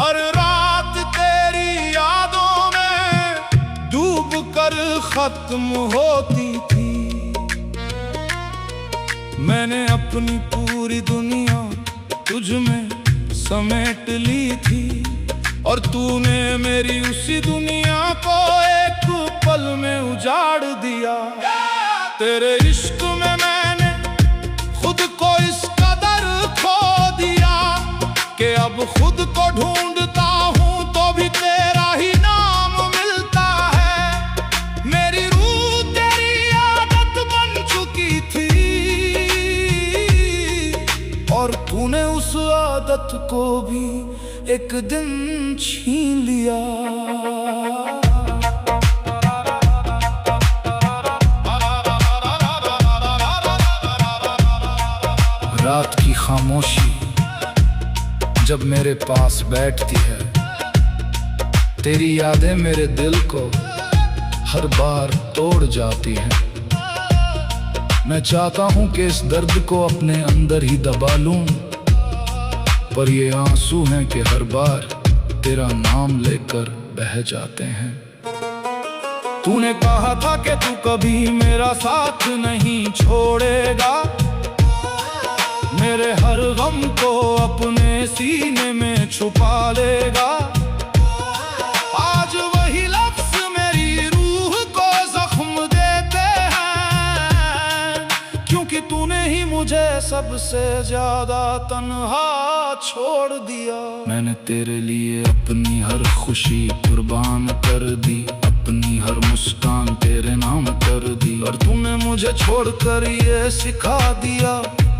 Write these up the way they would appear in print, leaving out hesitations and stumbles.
हर रात तेरी यादों में डूब कर खत्म होती थी। मैंने अपनी पूरी दुनिया तुझ में समेट ली थी और तूने मेरी उसी दुनिया को एक पल में उजाड़ दिया। तेरे इश्क में मैंने खुद को इस कदर खो दिया कि अब खुद को ढूंढता हूँ तो भी तेरा ही नाम मिलता है। मेरी रूह तेरी आदत बन चुकी थी और तूने उस आदत को भी एक दिन छीन लिया। रात की खामोशी जब मेरे पास बैठती है, तेरी यादें मेरे दिल को हर बार तोड़ जाती हैं। मैं चाहता हूं कि इस दर्द को अपने अंदर ही दबा लूं, पर ये आंसू हैं कि हर बार तेरा नाम लेकर बह जाते हैं। तूने कहा था कि तू कभी मेरा साथ नहीं छोड़ेगा, मेरे हर गम को अपने सीने में छुपा लेगा। आज वही लफ्ज़ मेरी रूह को जख्म देते हैं, क्योंकि तूने ही मुझे सबसे ज्यादा तन्हा छोड़ दिया। मैंने तेरे लिए अपनी हर खुशी कुर्बान कर दी, अपनी हर मुस्कान तेरे नाम कर दी, और तूने मुझे छोड़कर ये सिखा दिया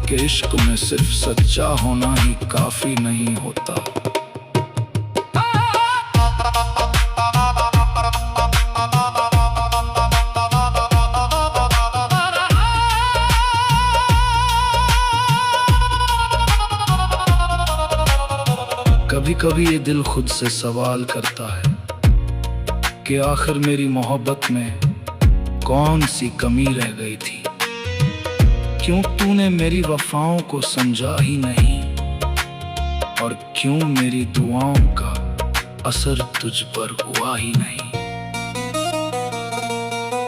कि इश्क में सिर्फ सच्चा होना ही काफी नहीं होता। कभी कभी ये दिल खुद से सवाल करता है कि आखिर मेरी मोहब्बत में कौन सी कमी रह गई थी। क्यों तूने मेरी वफाओं को समझा ही नहीं, और क्यों मेरी दुआओं का असर तुझ पर हुआ ही नहीं।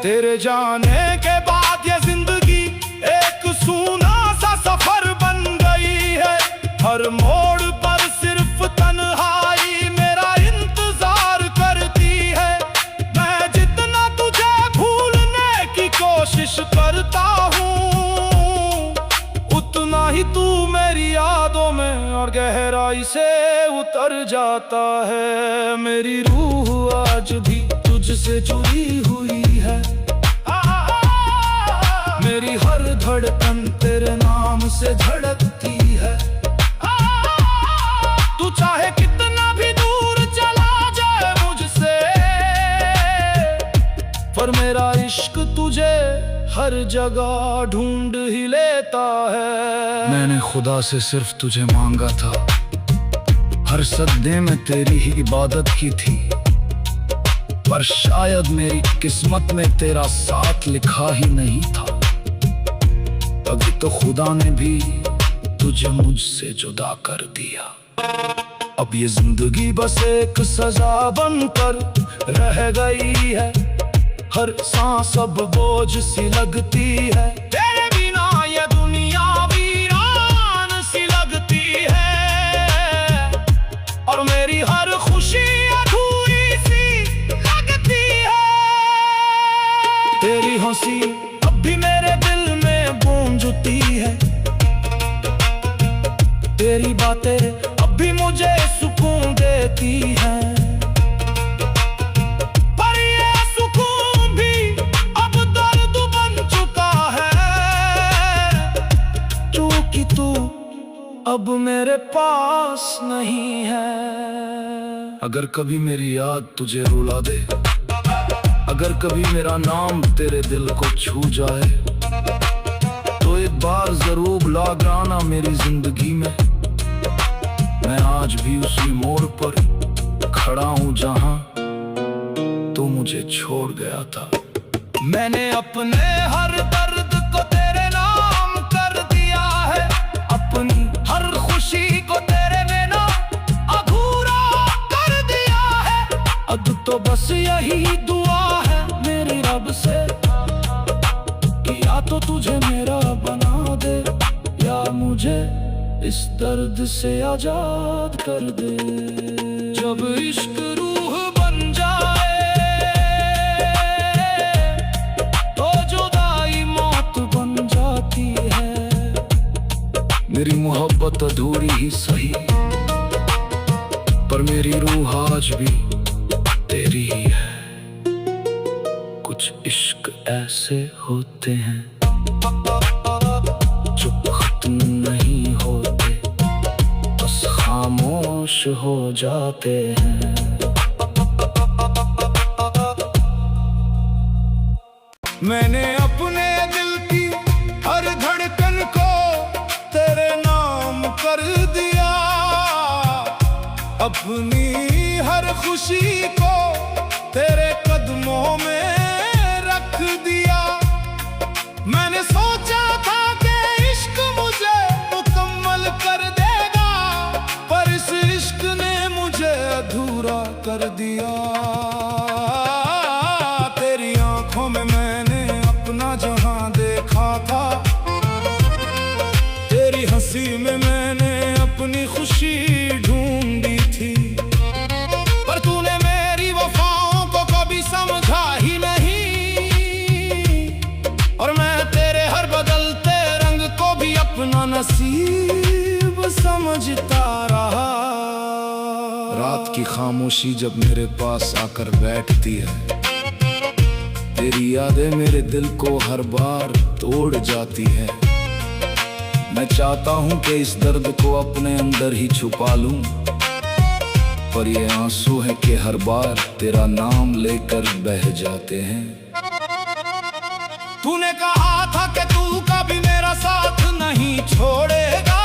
तेरे जाने के बाद ये जिंदगी एक सूना सा सफर बन गई है। हर मोड़ पर सिर्फ तन्हाई मेरा इंतजार करती है। मैं जितना तुझे भूलने की कोशिश करता हूँ, उतना ही तू मेरी यादों में और गहराई से उतर जाता है। मेरी रूह आज भी तुझसे जुड़ी हुई है, मेरी हर धड़कन तेरे नाम से धड़कती है। तू चाहे कितना भी दूर चला जाए मुझसे, पर मेरा इश्क तुझे हर जगह ढूंढ ही लेता है। मैंने खुदा से सिर्फ तुझे मांगा था, हर सजदे में तेरी ही इबादत की थी, पर शायद मेरी किस्मत में तेरा साथ लिखा ही नहीं था। अभी तो खुदा ने भी तुझे मुझसे जुदा कर दिया। अब ये जिंदगी बस एक सजा बनकर रह गई है, हर सांस अब बोझ सी लगती है। तेरे बिना ये दुनिया वीरान सी लगती है, और मेरी हर खुशी अधूरी सी लगती है। तेरी हंसी अब भी मेरे दिल में गूंजती है, तेरी बातें अब भी मुझे सुकून देती हैं। पर ये सुकून भी अब दर्द बन चुका है, क्योंकि तू अब मेरे पास नहीं है। अगर कभी मेरी याद तुझे रुला दे, अगर कभी मेरा नाम तेरे दिल को छू जाए, तो एक बार जरूर बुला आना मेरी जिंदगी में। मैं आज भी उसी मोड़ पर खड़ा हूँ जहाँ तू मुझे छोड़ गया था। मैंने अपने हर दर्द को तेरे नाम कर दिया है, अपनी हर खुशी को तेरे बिना अधूरा तो बस यही दुआ है मेरी रब से कि या तो तुझे मेरा बना दे या मुझे इस दर्द से आजाद कर दे। जब इश्क रूह बन जाए तो जुदाई मौत बन जाती है। मेरी मोहब्बत अधूरी ही सही पर मेरी रूह आज भी तेरी ही है। कुछ इश्क ऐसे होते हैं जो खत्म नहीं होते, बस खामोश हो जाते हैं। मैंने अपने दिल की हर धड़कन को तेरे नाम कर दिया, अपनी हर खुशी को तेरे कदमों में रख दिया। मैंने सोचा था कि इश्क मुझे मुकम्मल कर देगा, पर इस इश्क ने मुझे अधूरा कर दिया। तेरी आंखों में मैंने अपना जहां देखा था, तेरी हंसी में मैंने अपनी खुशी ढूंढी थी, पर तूने मेरी वफाओं को कभी समझा ही नहीं, और मैं तेरे हर बदलते रंग को भी अपना नसीब समझता रहा। रात की खामोशी जब मेरे पास आकर बैठती है, तेरी यादें मेरे दिल को हर बार तोड़ जाती है। मैं चाहता हूं कि इस दर्द को अपने अंदर ही छुपा लूं, पर ये आंसू है कि हर बार तेरा नाम लेकर बह जाते हैं। तूने कहा था कि तू कभी मेरा साथ नहीं छोड़ेगा,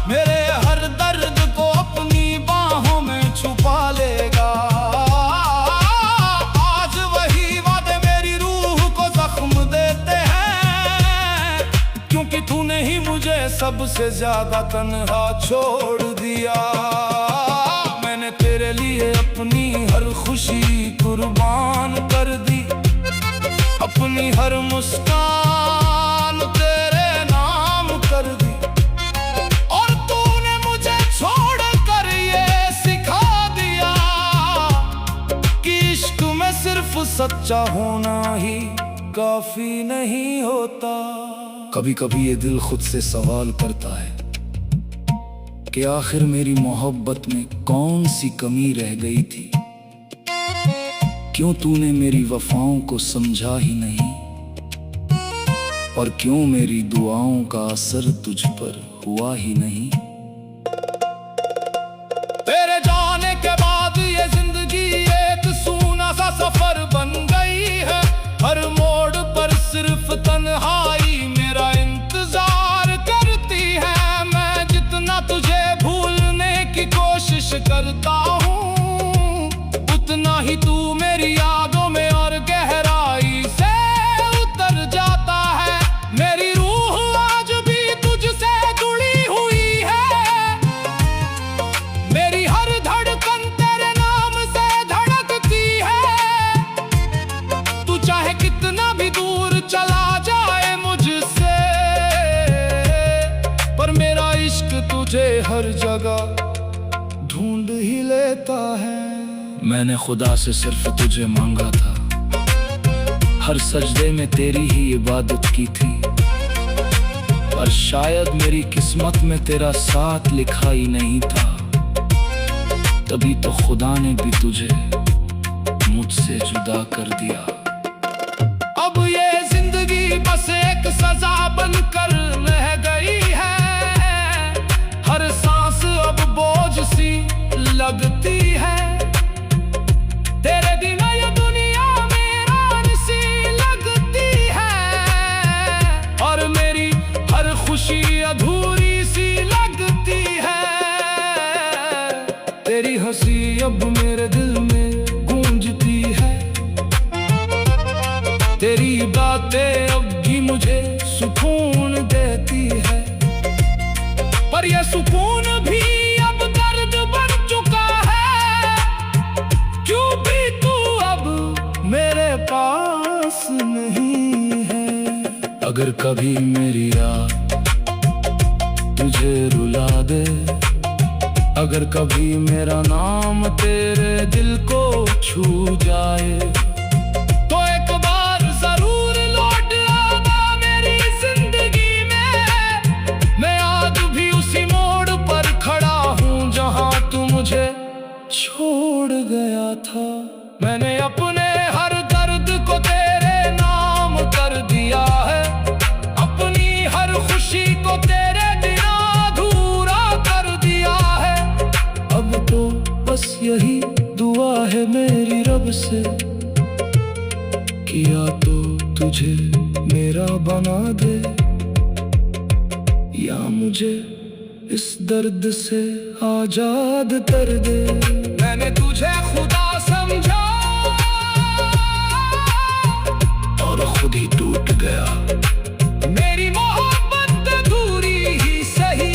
मेरे हर दर्द को अपनी बाहों में छुपा लेगा। आज वही वादे मेरी रूह को जख्म देते हैं, क्योंकि तूने ही मुझे सबसे ज्यादा तन्हा छोड़ दिया। मैंने तेरे लिए अपनी हर खुशी कुर्बान कर दी, अपनी हर मुस्कान तेरे नाम कर दी, और तूने मुझे छोड़कर ये सिखा दिया कि इश्क में सिर्फ सच्चा होना ही काफी नहीं होता। कभी कभी ये दिल खुद से सवाल करता है कि आखिर मेरी मोहब्बत में कौन सी कमी रह गई थी, क्यों तूने मेरी वफाओं को समझा ही नहीं, और क्यों मेरी दुआओं का असर तुझ पर हुआ ही नहीं। तेरे जाने के बाद ये जिंदगी एक सूना सा सफर बन गई है, हर मोड़ पर सिर्फ तन्हाई मेरा इंतजार करती है। मैं जितना तुझे भूलने की कोशिश करता हूँ, उतना ही तू मेरी यादों में और गहराई से उतर जाता है। मेरी रूह आज भी तुझसे जुड़ी हुई है, मेरी हर धड़कन तेरे नाम से धड़कती है। तू चाहे कितना भी दूर चला जाए मुझसे, पर मेरा इश्क तुझे हर जगह ढूंढ ही लेता है। मैंने खुदा से सिर्फ तुझे मांगा था, हर सजदे में तेरी ही इबादत की थी, पर शायद मेरी किस्मत में तेरा साथ लिखा ही नहीं था। तभी तो खुदा ने भी तुझे मुझसे जुदा कर दिया। अब ये जिंदगी बस एक सजा बनकर रह गई है, हर सांस अब बोझ सी लगती है। तेरे बिना ये दुनिया वीरान सी लगती है, और मेरी हर खुशी अधूरी सी लगती है। तेरी हंसी अब मेरे दिल में गूंजती है, तेरी बातें अब भी मुझे सुकून देती है, पर यह सुकून भी अब दर्द बन चुका है। क्यों अगर कभी मेरी रात तुझे रुला दे, अगर कभी मेरा नाम तेरे दिल को छू जाए, तो एक बार जरूर लौट आना मेरी जिंदगी में। मैं आज भी उसी मोड़ पर खड़ा हूँ जहाँ तू मुझे छोड़ गया था। मैंने अपने हर दर्द को तेरे नाम कर दिया है, अपनी हर खुशी को तेरे बिना अधूरा कर दिया है। अब तो बस यही दुआ है मेरी रब से, किया तो तुझे मेरा बना दे, या मुझे इस दर्द से आजाद कर दे। मैंने तुझे खुदा समझा और खुद ही टूट गया। मेरी मोहब्बत अधूरी ही सही,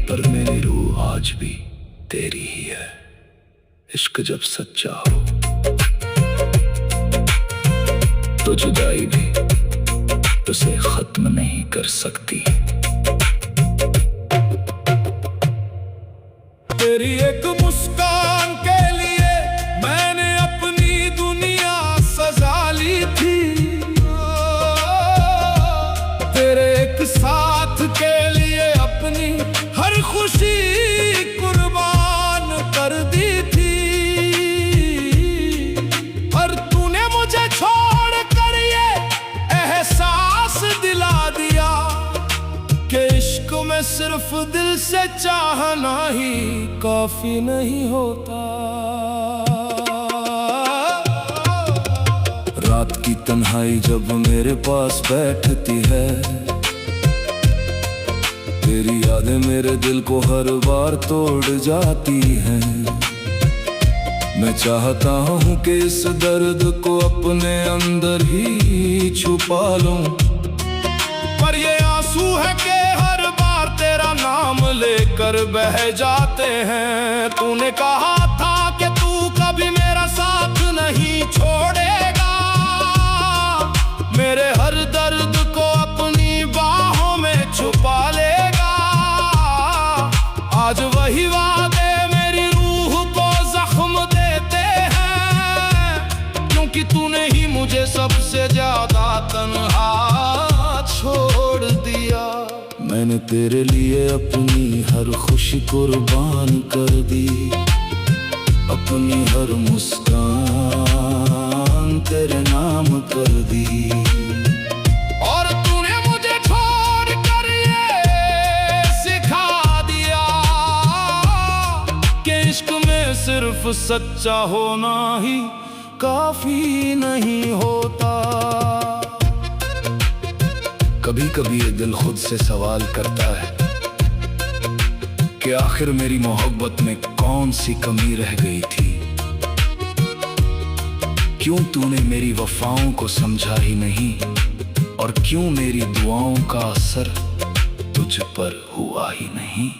पर मेरी रूह आज भी तेरी ही है। इश्क जब सच्चा हो तो जुदाई भी उसे खत्म नहीं कर सकती। तेरी एक मुस्कान के लिए मैंने अपनी दुनिया सजा ली थी, तेरे एक साथ के लिए अपनी हर खुशी कुर्बान कर दी थी। और तूने मुझे छोड़ कर ये एहसास दिला दिया कि इश्क में सिर्फ दिल से चाहना ही काफी नहीं होता। रात की तन्हाई जब मेरे पास बैठती है, तेरी यादें मेरे दिल को हर बार तोड़ जाती हैं। मैं चाहता हूँ कि इस दर्द को अपने अंदर ही छुपा लूं, पर ये आंसू है कि हर बार तेरा नाम लेकर बह जाते हैं। तूने कहा था कि तू कभी मेरा साथ नहीं छोड़ेगा, मेरे हर दर्द को अपनी बाहों में छुपा लेगा। आज वही वादे मेरी रूह को जख्म देते हैं, क्योंकि तूने ही मुझे सबसे ज्यादा तन्हा छोड़ दिया। मैंने तेरे लिए अपनी हर खुशी कुर्बान कर दी, अपनी हर मुस्कान तेरे नाम कर दी। और तूने मुझे छोड़ कर ये सिखा दिया कि इश्क में सिर्फ सच्चा होना ही काफी नहीं होता। कभी कभी ये दिल खुद से सवाल करता है कि आखिर मेरी मोहब्बत में कौन सी कमी रह गई थी। क्यों तूने मेरी वफाओं को समझा ही नहीं, और क्यों मेरी दुआओं का असर तुझ पर हुआ ही नहीं।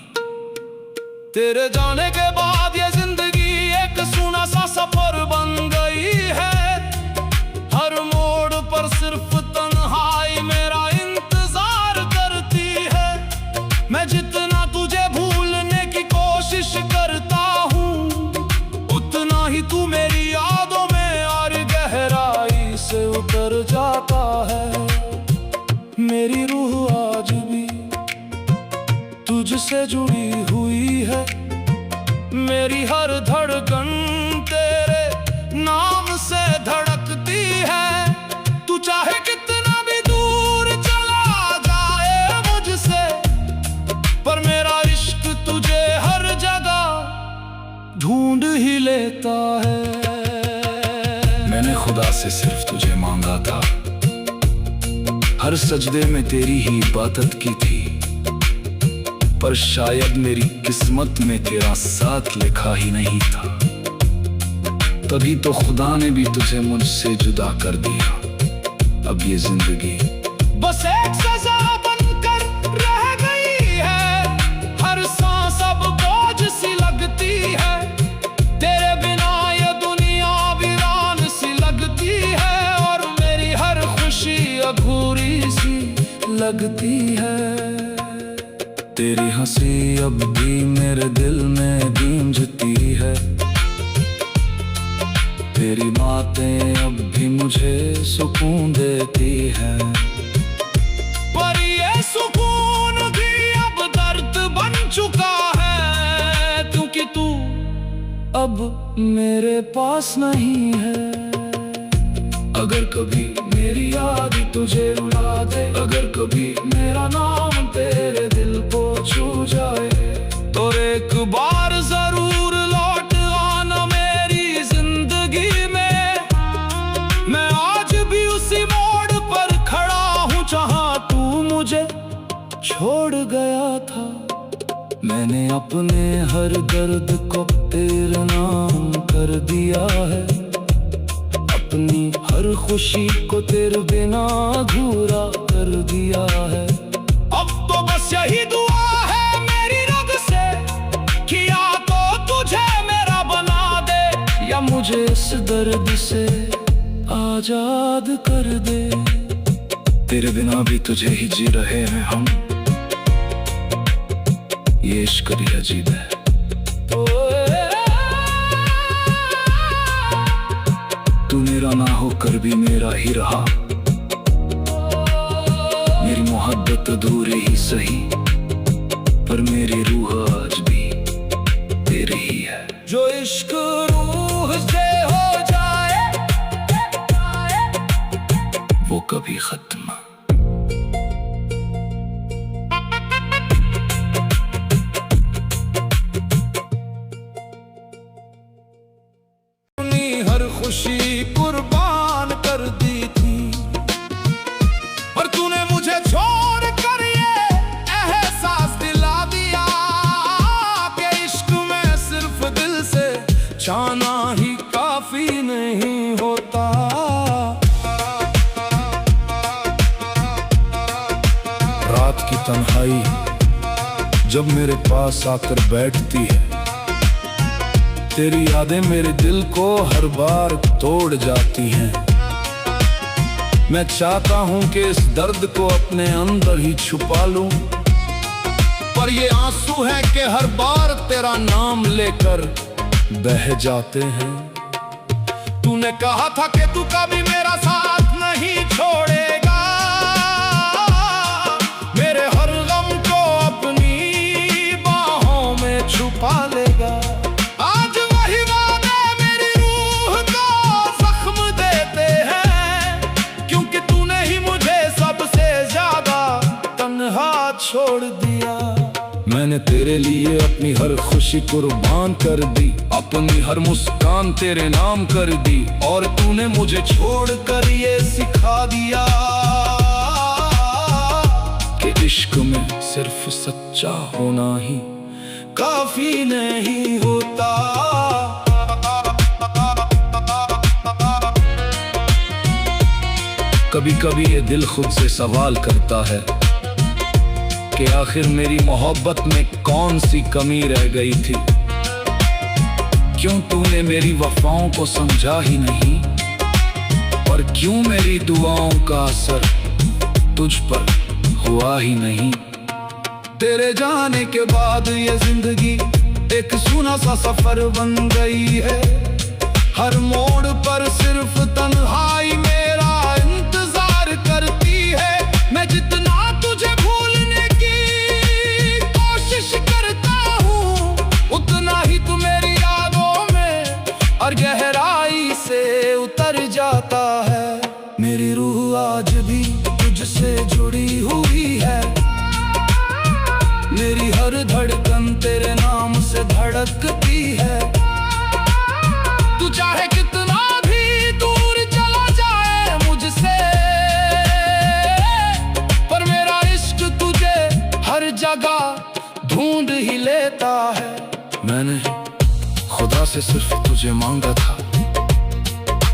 तेरे जाने के बाद ये जिंदगी एक सूना सा सफर बन गई है। हर मोड़ पर सिर्फ तन्हाई मेरा इंतजार करती है। मैं जितना तुझे भूलने की कोशिश करता हूँ, उतना ही तू मेरी यादों में और गहराई से उतर जाता है। मेरी रूह आज भी तुझसे जुड़ी हुई है, मेरी हर धड़कन तेरे नाम से धड़कती है। तू चाहे कितना भी दूर चला जाए मुझसे, पर मेरा इश्क तुझे हर जगह ढूंढ ही लेता है। मैंने खुदा से सिर्फ तुझे मांगा था, हर सजदे में तेरी ही इबादत की थी, पर शायद मेरी किस्मत में तेरा साथ लिखा ही नहीं था। तभी तो खुदा ने भी तुझे मुझसे जुदा कर दिया। अब ये जिंदगी बस एक सजा बनकर रह गई है। हर सांस अब बोझ सी लगती है, तेरे बिना ये दुनिया वीरान सी लगती है। और मेरी हर खुशी लगती है। तेरी हंसी अब भी मेरे दिल में गूंजती है। तेरी बातें अब भी मुझे सुकून देती है। पर ये सुकून भी अब दर्द बन चुका है, क्योंकि तू अब मेरे पास नहीं है। अगर कभी मेरी याद तुझे रुला दे, अगर कभी मेरा नाम तेरे दिल को छू जाए, तो एक बार जरूर लौट आना मेरी जिंदगी में। मैं आज भी उसी मोड़ पर खड़ा हूँ जहाँ तू मुझे छोड़ गया था। मैंने अपने हर दर्द को तेरे नाम कर दिया है, अपनी हर खुशी को तेरे बिना अधूरा कर दिया है। अब तो बस यही दुआ है मेरी रग से कि या तो तुझे मेरा बना दे, या मुझे इस दर्द से आजाद कर दे। तेरे बिना भी तुझे ही जी रहे हैं हम, ये इश्क भी अजीब है। तू मेरा ना होकर भी मेरा ही रहा, मेरी मोहब्बत अधूरी ही सही, पर मेरी रूह आज भी तेरी ही है। जो इश्क रूह से हो जाए वो कभी खत्म हर खुशी कुर्बान कर दी थी, पर तूने मुझे छोड़ कर ये एहसास दिला दिया कि इश्क में सिर्फ दिल से चाहना ही काफी नहीं होता। रात की तन्हाई जब मेरे पास आकर बैठती है, तेरी यादें मेरे दिल को हर बार तोड़ जाती हैं। मैं चाहता हूं कि इस दर्द को अपने अंदर ही छुपा लूं, पर ये आंसू हैं कि हर बार तेरा नाम लेकर बह जाते हैं। तूने कहा था कि तू कभी मेरा साथ नहीं छोड़ेगा, मेरे हर गम को अपनी बाहों में छुपा लेगा। छोड़ दिया मैंने तेरे लिए अपनी हर खुशी कुर्बान कर दी, अपनी हर मुस्कान तेरे नाम कर दी, और तूने मुझे छोड़ कर ये सिखा दिया कि इश्क में सिर्फ सच्चा होना ही काफी नहीं होता। कभी कभी ये दिल खुद से सवाल करता है कि आखिर मेरी मोहब्बत में कौन सी कमी रह गई थी। क्यों तूने मेरी वफाओं को समझा ही नहीं, और क्यों मेरी दुआओं का असर तुझ पर हुआ ही नहीं। तेरे जाने के बाद ये जिंदगी एक सूना सा सफर बन गई है। हर मोड़ पर सिर्फ तन्हाई मेरा इंतजार करती है। मैं जितना तुझे भूलने की कोशिश करता हूँ, उतना ही तू मेरी यादों में और गहराई से उतर जाता है। मेरी रूह आज भी तुझसे जुड़ी हुई है, मेरी हर धड़कन तेरे नाम से धड़कती है। तू चाहे कितना भी दूर चला जाए मुझसे, पर मेरा इश्क तुझे हर जगह ढूंढ ही लेता है। मैंने खुदा से सिर्फ तुझे मांगा था,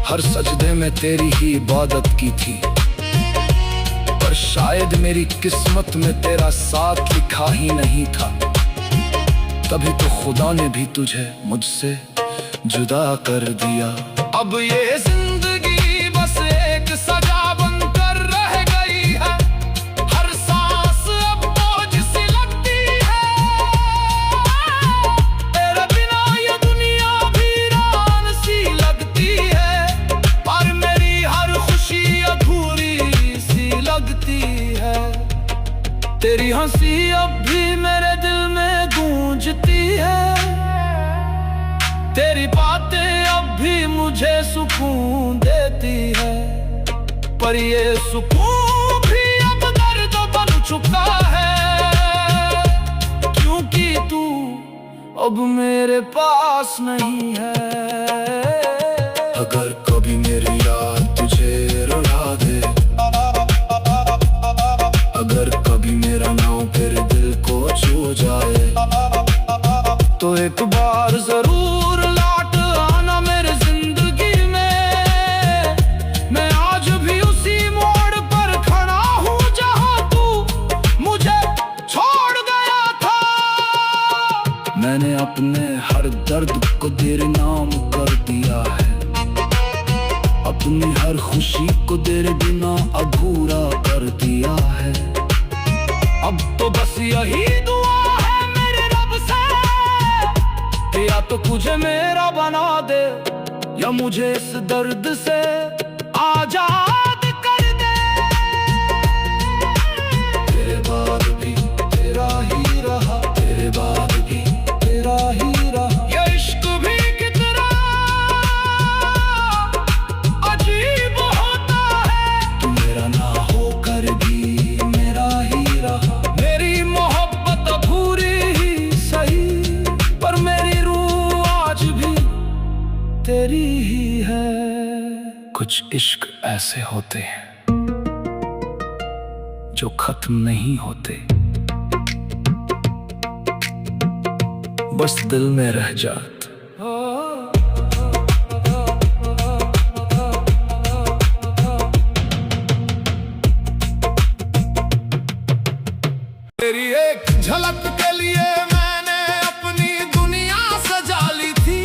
हर सजदे में तेरी ही इबादत की थी, पर शायद मेरी किस्मत में तेरा साथ लिखा ही नहीं था। तभी तो खुदा ने भी तुझे मुझसे जुदा कर दिया। अब ये जिंदगी बस एक सजा बनकर रह गई है। हर गूंजती है। तेरी बातें अब भी मुझे सुकून देती है, पर ये सुकून भी अब दर्द बन चुका है, क्योंकि तू अब मेरे पास नहीं है। अगर कभी मेरी याद तुझे रुला दे, अगर कभी मेरा नाम फिर दिल को छू जाए, तो एक बार जरूर लौट आना मेरे जिंदगी में। मैं आज भी उसी मोड़ पर खड़ा हूँ जहाँ तू मुझे छोड़ गया था। मैंने अपने हर दर्द को तेरे नाम कर दिया है, अपनी हर खुशी को तेरे बिना अधूरा कर दिया है। अब तो बस यही दुआ है मेरे रब से कि या तो तुझे मेरा बना दे, या मुझे इस दर्द से आजाद कर दे। तेरे बाद भी तेरा ही रहा, तेरे बाद भी तेरा ही रहा। ये इश्क भी कितना अजीब होता है, तू मेरा ना होकर भी मेरा ही रहा। मेरी मोहब्बत अधूरी ही सही, पर मेरी रूह आज भी तेरी ही है। कुछ इश्क ऐसे होते हैं जो खत्म नहीं होते, बस दिल में रह जाते। तेरी एक झलक के लिए मैंने अपनी दुनिया सजा ली थी,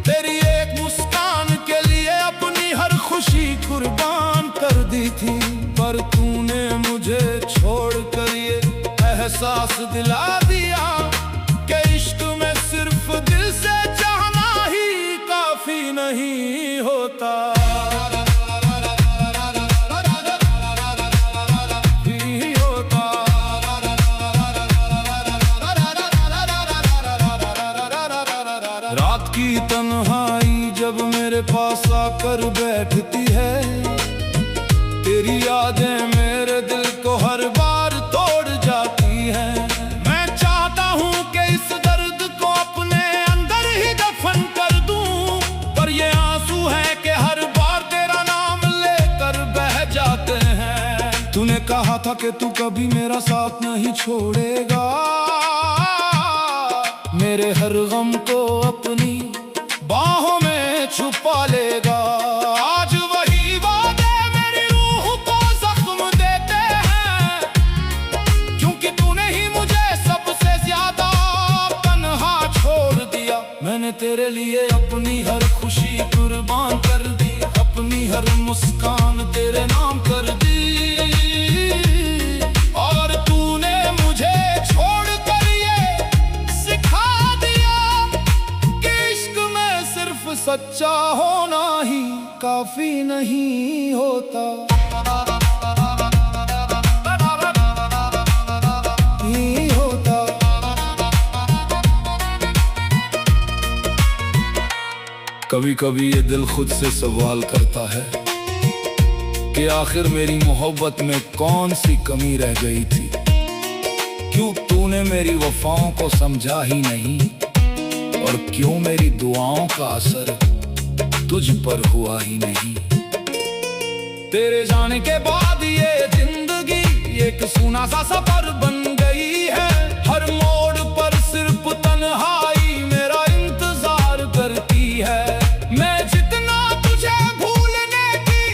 तेरी एक मुस्कान के लिए अपनी हर खुशी कुर्बान कर दी थी। पर तूने मुझे छोड़कर ये एहसास दिला दिया कि इश्क में सिर्फ दिल से चाहना ही काफी नहीं होता। रात की तन्हाई जब मेरे पास आकर बैठती है, तेरी यादें मेरे दिल को हर बार तोड़ जाती हैं। मैं चाहता हूँ कि इस दर्द को अपने अंदर ही दफन कर दूं, पर ये आंसू है कि हर बार तेरा नाम लेकर बह जाते हैं। तूने कहा था कि तू कभी मेरा साथ नहीं छोड़ेगा, मेरे हर गम को अपनी बाहों में छुपा लेगा। आज वही वादे मेरी रूह को जख्म देते हैं, क्योंकि तूने ही मुझे सबसे ज्यादा तन्हा छोड़ दिया। मैंने तेरे लिए अपनी हर खुशी कुर्बान कर दी, अपनी हर मुस्कान तेरे नाम कर दी, और तूने मुझे छोड़ कर ये सिखा दिया कि इश्क में सिर्फ सच्चा होना ही काफी नहीं होता। नहीं होता। कभी कभी ये दिल खुद से सवाल करता है कि आखिर मेरी मोहब्बत में कौन सी कमी रह गई थी। क्यों तूने मेरी वफाओं को समझा ही नहीं, और क्यों मेरी दुआओं का असर तुझ पर हुआ ही नहीं। तेरे जाने के बाद ये जिंदगी एक सूना सा सफर बन गई है। हर मोड़ पर सिर्फ तन्हाई मेरा इंतजार करती है। मैं जितना तुझे भूलने की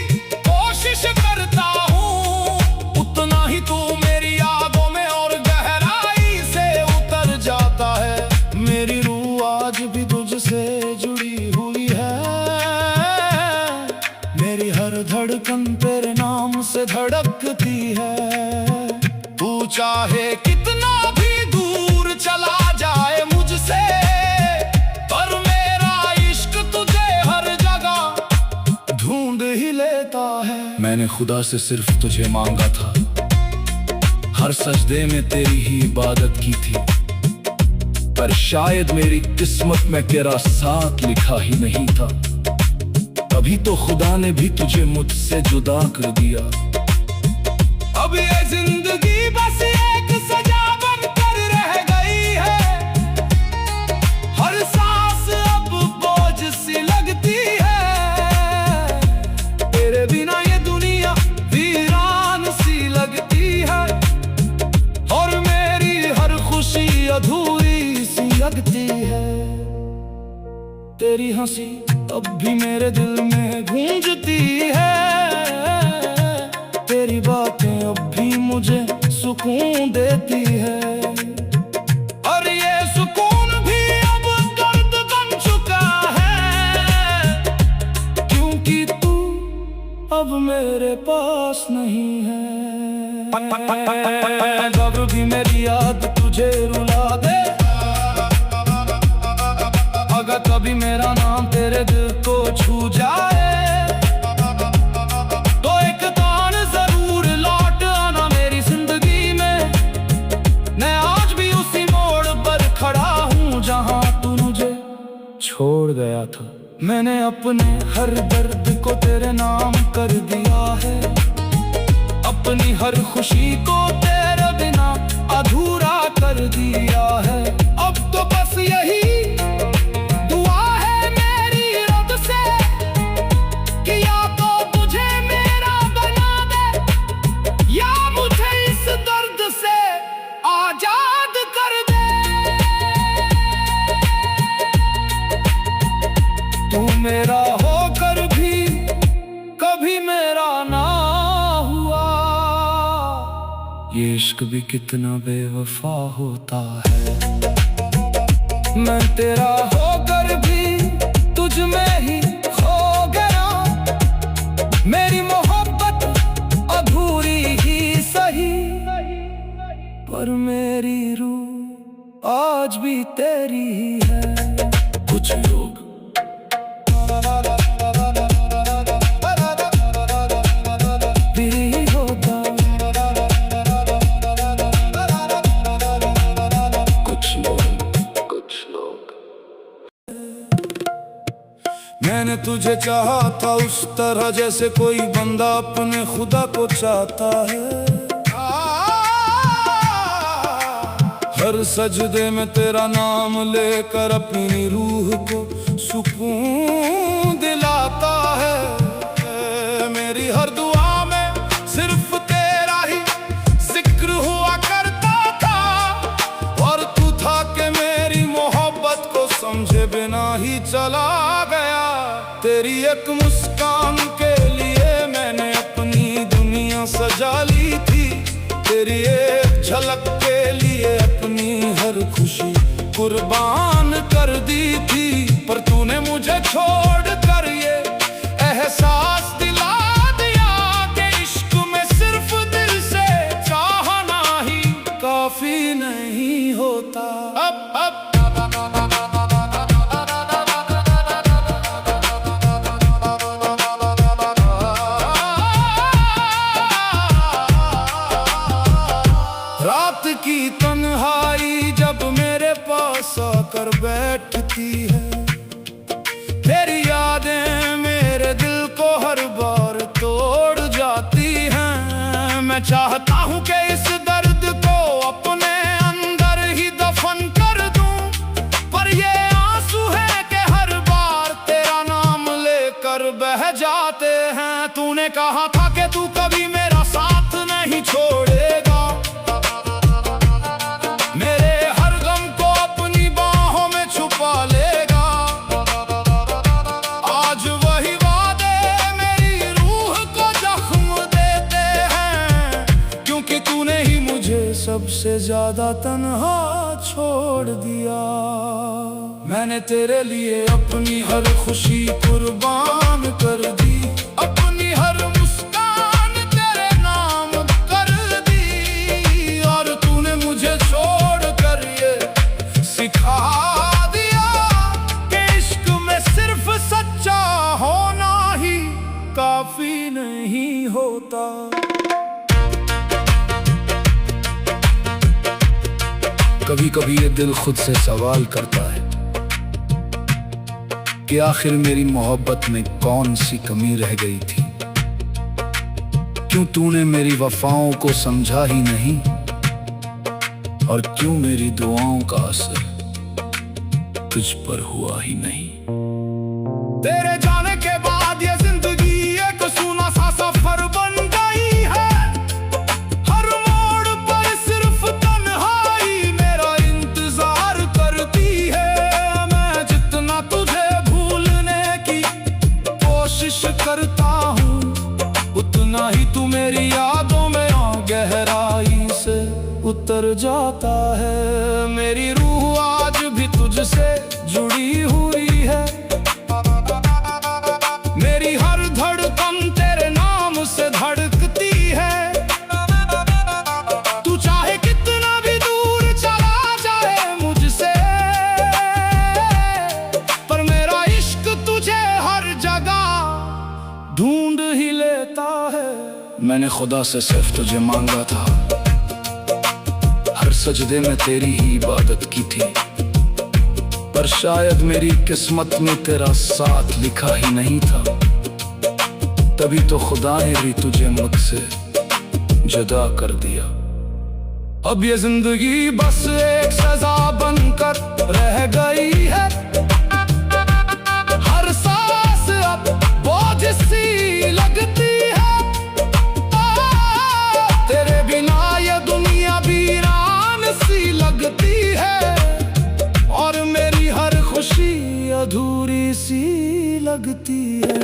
कोशिश करता हूँ, उतना ही तू मेरी यादों में और गहराई से उतर जाता है। मेरी रूह आज भी तुझसे जुड़ी हुई है, मेरी हर धड़कन तेरे नाम से धड़कती है। तू चाहे कितना भी दूर चला जाए मुझसे, पर मेरा इश्क तुझे हर जगह ढूंढ ही लेता है। मैंने खुदा से सिर्फ तुझे मांगा था, हर सजदे में तेरी ही इबादत की थी, पर शायद मेरी किस्मत में तेरा साथ लिखा ही नहीं था। अभी तो खुदा ने भी तुझे मुझसे जुदा कर दिया। अब ये जिंदगी बस एक सजा बनकर रह गई है, हर सांस अब बोझ सी लगती है। तेरे बिना ये दुनिया वीरान सी लगती है, और मेरी हर खुशी अधूरी सी लगती है। तेरी हंसी अब भी मेरे दिल में गूंजती है, तेरी बातें अब भी मुझे सुकून देती है। और ये सुकून भी अब दर्द बन चुका है, क्योंकि तू अब मेरे पास नहीं है। अब भी मेरी याद तुझे रुला दे, अगर कभी मेरा नाम तेरे दिल को छू जाए, तो एक तान जरूर लौट आना मेरी जिंदगी में। मैं आज भी उसी मोड़ पर खड़ा हूँ जहाँ तू मुझे छोड़ गया था। मैंने अपने हर दर्द को तेरे नाम कर दिया है, अपनी हर खुशी को तेरे बिना अधूरा कर दिया है। अब तो बस यही मेरा होकर भी कभी मेरा ना हुआ। ये इश्क भी कितना बेवफा होता है। मैं तेरा होकर भी तुझ में ही खो गया, मेरी मोहब्बत अधूरी ही सही, पर मेरी रूह आज भी तेरी ही है। कुछ लोग मैंने तुझे चाहा था उस तरह जैसे कोई बंदा अपने खुदा को चाहता है। हर सजदे में तेरा नाम लेकर अपनी रूह को सुकून दिलाता है। मेरी हर दुआ में सिर्फ तेरा ही जिक्र हुआ करता था, और तू था कि मेरी मोहब्बत को समझे बिना ही चला गया। तेरी एक मुस्कान के लिए मैंने अपनी दुनिया सजा ली थी, तेरी एक झलक के लिए अपनी हर खुशी कुर्बान कर दी थी। पर तूने मुझे छोड़ कर ये एहसास दिला दिया कि इश्क में सिर्फ दिल से चाहना ही काफी नहीं होता। अब रात की तन्हाई जब मेरे पास आकर बैठती है, तेरी यादें मेरे दिल को हर बार तोड़ जाती हैं। मैं चाहता हूँ कि इस दर्द को अपने अंदर ही दफन कर दूं, पर ये आंसू है कि हर बार तेरा नाम लेकर बह जाते हैं। तूने कहा था कि तू कभी मेरा साथ नहीं छोड़ेगा, मेरे हर गम को अपनी बाहों में छुपा लेगा। आज वही वादे मेरी रूह को जख्म देते हैं, क्योंकि तूने ही मुझे सबसे ज्यादा तन्हा छोड़ दिया। मैंने तेरे लिए अपनी हर खुशी कुर्बान कर दी, अपनी हर मुस्कान तेरे नाम कर दी, और तूने मुझे छोड़ कर ये सिखा दिया कि इश्क में सिर्फ सच्चा होना ही काफी नहीं होता। कभी कभी ये दिल खुद से सवाल करता है कि आखिर मेरी मोहब्बत में कौन सी कमी रह गई थी। क्यों तूने मेरी वफाओं को समझा ही नहीं, और क्यों मेरी दुआओं का असर तुझ पर हुआ ही नहीं। तेरे जाने के बाद ये जिंदगी एक सूना सा सफर बन गई है। हर मोड़ पर सिर्फ तन्हाई मेरा इंतजार करती है। मैं जितना तुझे भूलने की कोशिश करता हूँ, उतना ही तू मेरी यादों में गहराई से उतर जाता है। मेरी रूह आज भी तुझसे जुड़ी हुई है। मेरी हर धड़कन तेरे नाम से धड़कती है। तू चाहे कितना भी दूर चला जाए मुझसे, पर मेरा इश्क तुझे हर जगह ढूंढ ही लेता है। मैंने खुदा से सिर्फ तुझे मांगा था, हर सजदे में तेरी ही इबादत की थी, पर शायद मेरी किस्मत में तेरा साथ लिखा ही नहीं था। तभी तो खुदा ने भी तुझे मुझसे जुदा कर दिया। अब ये जिंदगी बस एक सजा बनकर रह गई है। हर सांस अब बोझ सी लगती है। तेरे बिना ये दुनिया वीरान सी लगती है, और मेरी हर खुशी अधूरी सी लगती है।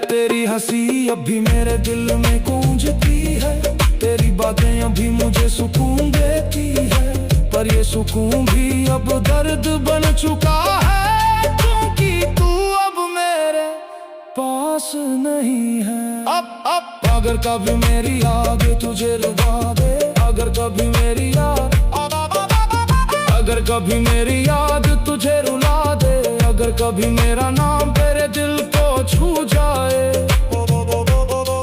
तेरी हंसी अब भी मेरे दिल में गूंजती है। तेरी बातें अभी मुझे सुकून देती है, पर ये सुकून भी अब दर्द बन चुका है, क्योंकि तू अब मेरे पास नहीं है। अब अगर कभी मेरी याद तुझे रुला दे, अगर कभी मेरी याद, अगर कभी मेरी याद तुझे रुला दे, अगर कभी मेरा नाम तेरे दिल को छू जाए,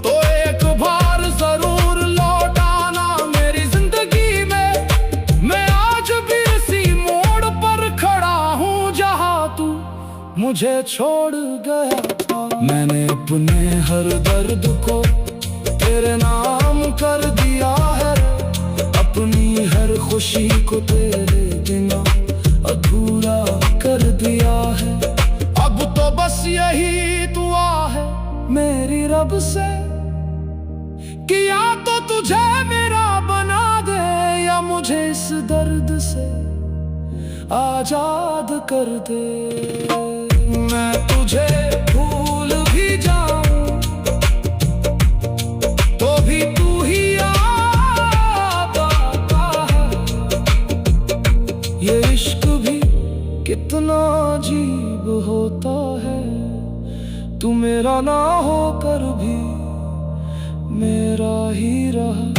तो एक बार जरूर लौटाना मेरी जिंदगी में। मैं आज भी इसी मोड़ पर खड़ा हूँ जहाँ तू मुझे छोड़ गया था। मैंने अपने हर दर्द को तेरे नाम कर दिया है, अपनी हर खुशी को तेरे बिना अधूरा कर दिया है। अब तो बस यही दुआ है मेरी रब से कि या तो तुझे मेरा बना दे, या मुझे इस दर्द से आजाद कर दे। मैं तुझे भूल भी जाऊं तो भी तू ही याद आता है। ये इश्क भी कितना अजीब होता है, तू मेरा ना होकर भी मेरा ही रहा।